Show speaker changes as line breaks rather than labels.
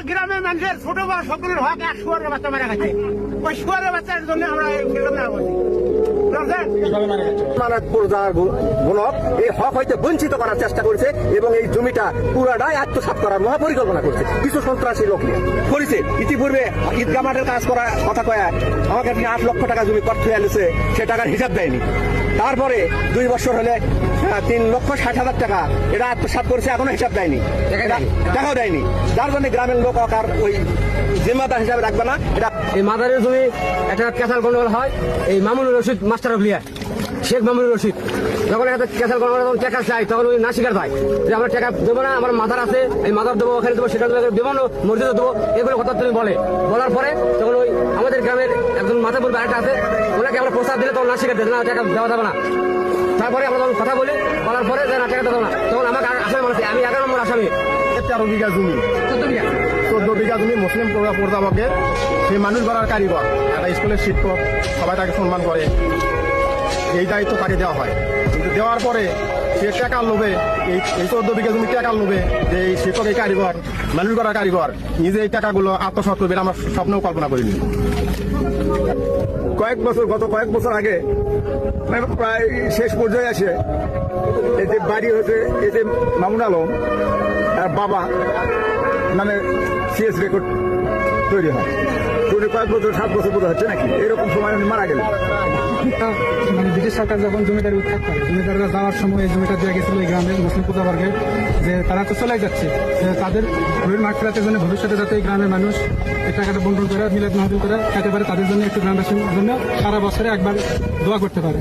গ্রামের মানুষের ছোট বড় সকলের হক এক শুয়ারের বাচ্চা মারা গেছে। ওই শুয়ারের বাচ্চার জন্য আমরা না বলছি এই হক হয়তো বঞ্চিত করার চেষ্টা করছে এবং এই জমিটা পুরাটাই আত্মসাৎ করার মহাপরিকল্পনা করছে কিছু সন্ত্রাসী লোক নিয়ে করেছে। ইতিপূর্বে ঈদগাহ মাঠের কাজ করা কথা কয়া আমাকে 8 লক্ষ টাকা জমি করতে আনেছে, সে টাকার হিসাব দেয়নি। তারপরে 2 বছর হলে 3,60,000 টাকা এটা আত্মসাৎ করেছে, এখনো হিসাব দেয়নি, টাকাও দেয়নি। যার জন্য গ্রামের লোক আর ওই জিম্মাদার হিসাবে রাখবে না। এটা
এই মাদারের জমি একটা ক্যাসাল গন্ডগোল হয়, এই মামুনুর রশিদ মাস্টার অফ লিয়ার শেখ মামুনুর রশিদ যখন একটা ক্যাসাল গন্ডগোল যখন টাকা চাই তখন ওই না স্বীকার পায় যে আমরা টাকা দেবো না, আমার মাদার আছে, এই মাদার দেবো, ওখানে দেবো, সেখানে দেবো না, মসজিদে দেবো, এগুলো কথা তুমি বলার পরে তখন ওই আমাদের গ্রামের একজন মাথা বলবে আরেকটা আছে, ওনাকে আমরা প্রস্তাব দিলে তখন না স্বীকার দেয় না, টাকা দেওয়া যাবে না। তারপরে আমরা তখন কথা বলি, বলার পরে যে না টাকা দেবো না, তখন আমাকে আসামি মনে আমি 11 নম্বর আসামি।
13 বিঘা জমি, 14 বিঘা জমি মুসলিম প্রজাবর্গের, সেই মানুষ গড়ার কারিগর, একটা স্কুলের শিক্ষক, সবাই তাকে সম্মান করে, এই দায়িত্ব তাকে দেওয়া হয়। কিন্তু দেওয়ার পরে সে টাকার লোভে এই 14 বিঘা জমি টাকার লোভে যে এই শিক্ষক, এই কারিগর, মানুষ গড়ার কারিগর নিজে এই টাকাগুলো আত্মসাৎ করবে আমরা স্বপ্নেও কল্পনা করিনি। গত কয়েক বছর আগে প্রায় শেষ পর্যায়ে আসে এতে বাড়ি হচ্ছে এতে মামুন আলম বাবা নামে সিএস রেকর্ড তৈরি হয়। কয়েক বছর 7 বছর বোধ হচ্ছে নাকি, এরকম সময় উনি মারা গেলেন।
মানে ব্রিটিশ সরকার যখন জমিদারি উৎখাত করে, জমিদাররা যাওয়ার সময় এই জমিটা দেওয়া গেছিল এই গ্রামের মুসলিম প্রজাবর্গের, যে তারা তো চলে যাচ্ছে, তাদের ঘরের মাঠ ফেরাতে জন্য ভবিষ্যতে যাতে এই গ্রামের মানুষ এই টাকাটা বন্টন করে মিলাদ মাহফিল করে খেতে পারে, তাদের জন্য একটু গ্রামবাসীর জন্য সারা বছরে একবার দোয়া করতে পারে।